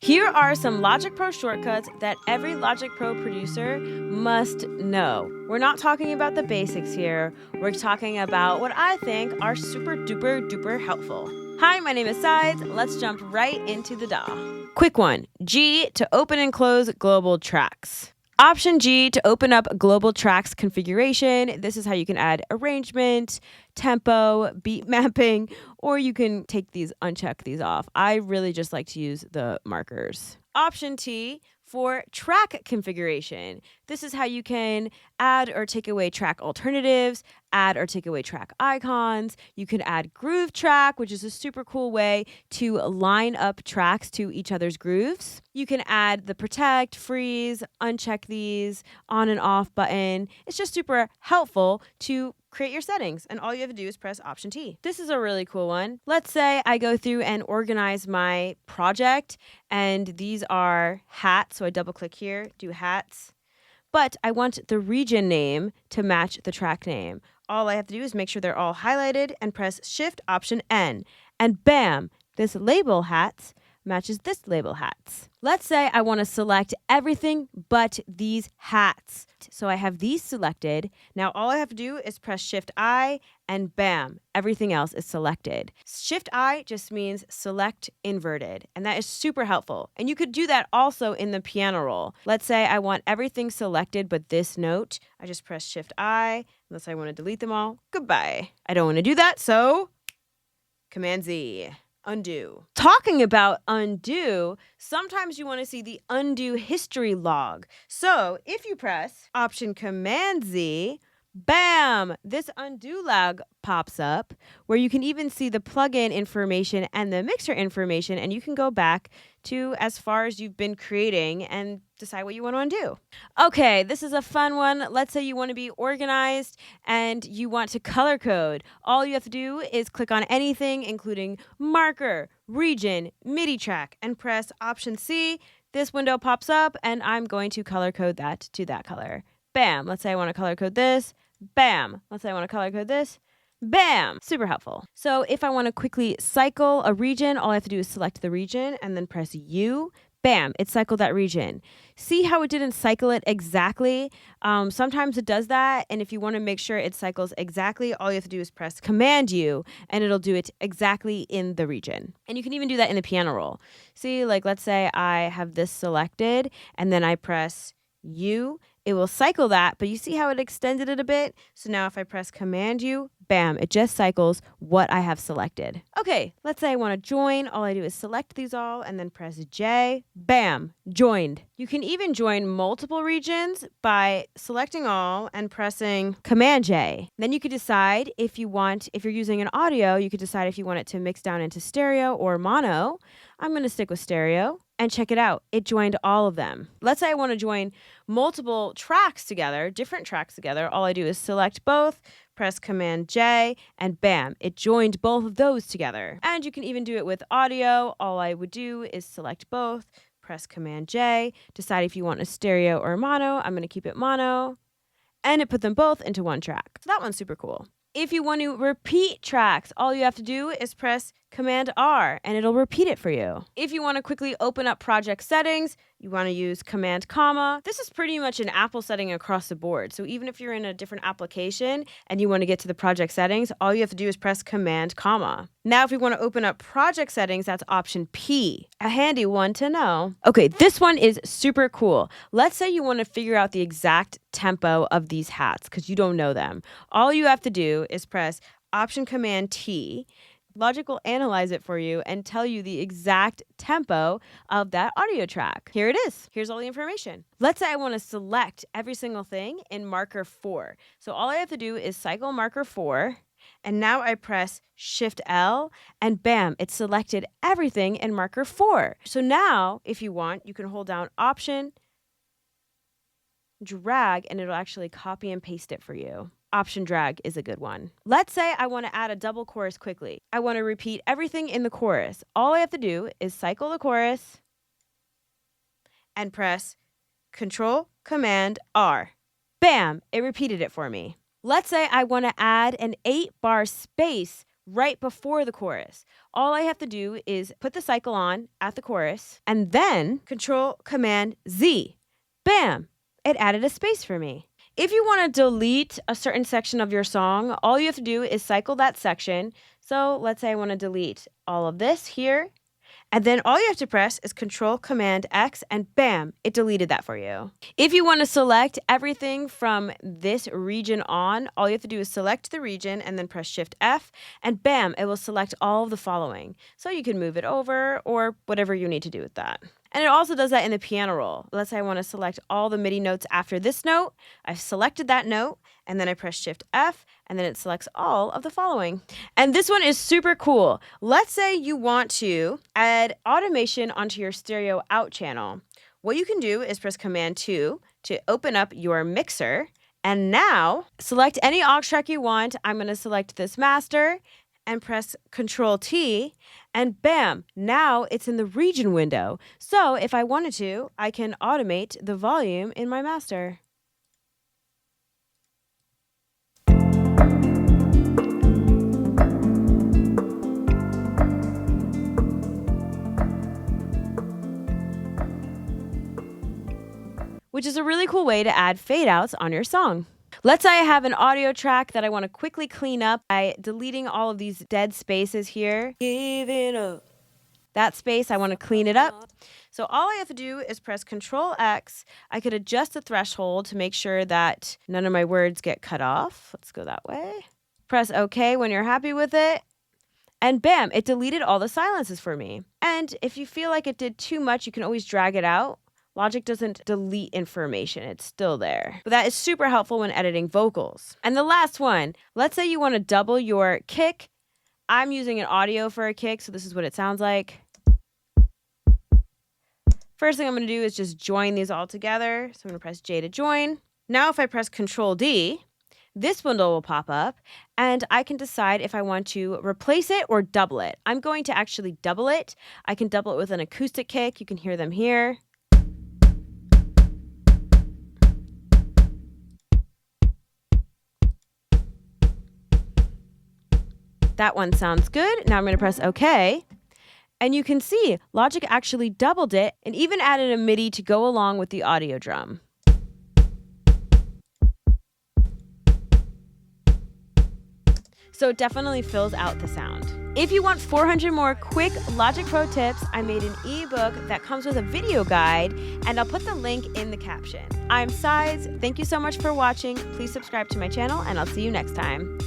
Here are some Logic Pro shortcuts that every Logic Pro producer must know. We're not talking about the basics here. We're talking about what I think are super duper duper helpful. Hi, my name is Sides. Let's jump right into the DAW. Quick one, G to open and close global tracks. Option G to open up global tracks configuration. This is how you can add arrangement, tempo, beat mapping, or you can uncheck these off. I really just like to use the markers. Option T for track configuration. This is how you can add or take away track alternatives, add or take away track icons. You can add groove track, which is a super cool way to line up tracks to each other's grooves. You can add the protect, freeze, uncheck these, on and off button. It's just super helpful to create your settings, and all you have to do is press Option T. This is a really cool one. Let's say I go through and organize my project, and these are hats, so I double click here, do hats, but I want the region name to match the track name. All I have to do is make sure they're all highlighted and press Shift Option N, and bam, this label hats matches this label hats. Let's say I want to select everything but these hats. So I have these selected. Now all I have to do is press Shift I and bam, everything else is selected. Shift I just means select inverted, and that is super helpful. And you could do that also in the piano roll. Let's say I want everything selected but this note. I just press Shift I, unless I want to delete them all. Goodbye. I don't want to do that, so Command Z. Undo. Talking about undo, sometimes you want to see the undo history log. So if you press Option Command Z, bam, this undo log pops up where you can even see the plugin information and the mixer information, and you can go back to as far as you've been creating and decide what you want to undo. Okay, this is a fun one. Let's say you want to be organized and you want to color code. All you have to do is click on anything, including marker, region, MIDI track, and press Option C. This window pops up, and I'm going to color code that to that color. Bam. Let's say I want to color code this. Bam. Let's say I want to color code this. Bam. Super helpful. So if I want to quickly cycle a region, all I have to do is select the region and then press U. Bam, it cycled that region. See how it didn't cycle it exactly? Sometimes it does that, and if you want to make sure it cycles exactly, all you have to do is press Command U, and it'll do it exactly in the region. And you can even do that in the piano roll. See, like let's say I have this selected, and then I press U, it will cycle that, but you see how it extended it a bit? So now if I press Command U, bam, it just cycles what I have selected. Okay, let's say I want to join. All I do is select these all and then press J, bam, joined. You can even join multiple regions by selecting all and pressing Command J. Then you could decide if you're using an audio, you could decide if you want it to mix down into stereo or mono. I'm going to stick with stereo. And check it out. It joined all of them. Let's say I want to join multiple tracks together, different tracks together. All I do is select both, press Command J, and bam, it joined both of those together. And you can even do it with audio. All I would do is select both, press Command J, decide if you want a stereo or mono. I'm going to keep it mono. And it put them both into one track. So that one's super cool. If you want to repeat tracks, all you have to do is press Command R and it'll repeat it for you. If you want to quickly open up project settings, you want to use Command comma. This is pretty much an Apple setting across the board. So even if you're in a different application and you want to get to the project settings, all you have to do is press Command comma. Now if we want to open up project settings, that's Option P. A handy one to know. Okay, this one is super cool. Let's say you want to figure out the exact tempo of these hats because you don't know them. All you have to do is press Option Command T. Logic will analyze it for you and tell you the exact tempo of that audio track. Here it is. Here's all the information. Let's say I want to select every single thing in marker 4. So all I have to do is cycle marker 4. And now I press Shift L and bam, it selected everything in marker 4. So now, if you want, you can hold down Option, drag, and it'll actually copy and paste it for you. Option drag is a good one. Let's say I want to add a double chorus quickly. I want to repeat everything in the chorus. All I have to do is cycle the chorus and press Control Command R. Bam, it repeated it for me. Let's say I want to add an 8-bar space right before the chorus. All I have to do is put the cycle on at the chorus and then Control-Command-Z. Bam! It added a space for me. If you want to delete a certain section of your song, all you have to do is cycle that section. So let's say I want to delete all of this here. And then all you have to press is Control-Command-X and bam, it deleted that for you. If you want to select everything from this region on, all you have to do is select the region and then press Shift-F and bam, it will select all of the following. So you can move it over or whatever you need to do with that. And it also does that in the piano roll. Let's say I want to select all the MIDI notes after this note. I've selected that note, and then I press Shift-F, and then it selects all of the following. And this one is super cool. Let's say you want to add automation onto your stereo out channel. What you can do is press Command-2 to open up your mixer, and now select any aux track you want. I'm going to select this master, and press Control-T, and bam, now it's in the region window. So if I wanted to, I can automate the volume in my master. Which is a really cool way to add fade outs on your song. Let's say I have an audio track that I want to quickly clean up by deleting all of these dead spaces here. Giving up. That space, I want to clean it up. So all I have to do is press Control-X. I could adjust the threshold to make sure that none of my words get cut off. Let's go that way. Press OK when you're happy with it. And bam, it deleted all the silences for me. And if you feel like it did too much, you can always drag it out. Logic doesn't delete information. It's still there. But that is super helpful when editing vocals. And the last one, let's say you want to double your kick. I'm using an audio for a kick, so this is what it sounds like. First thing I'm going to do is just join these all together. So I'm going to press J to join. Now if I press Control-D, this window will pop up, and I can decide if I want to replace it or double it. I'm going to actually double it. I can double it with an acoustic kick. You can hear them here. That one sounds good. Now I'm going to press OK. And you can see Logic actually doubled it and even added a MIDI to go along with the audio drum. So it definitely fills out the sound. If you want 400 more quick Logic Pro tips, I made an ebook that comes with a video guide, and I'll put the link in the caption. I'm Sides. Thank you so much for watching. Please subscribe to my channel, and I'll see you next time.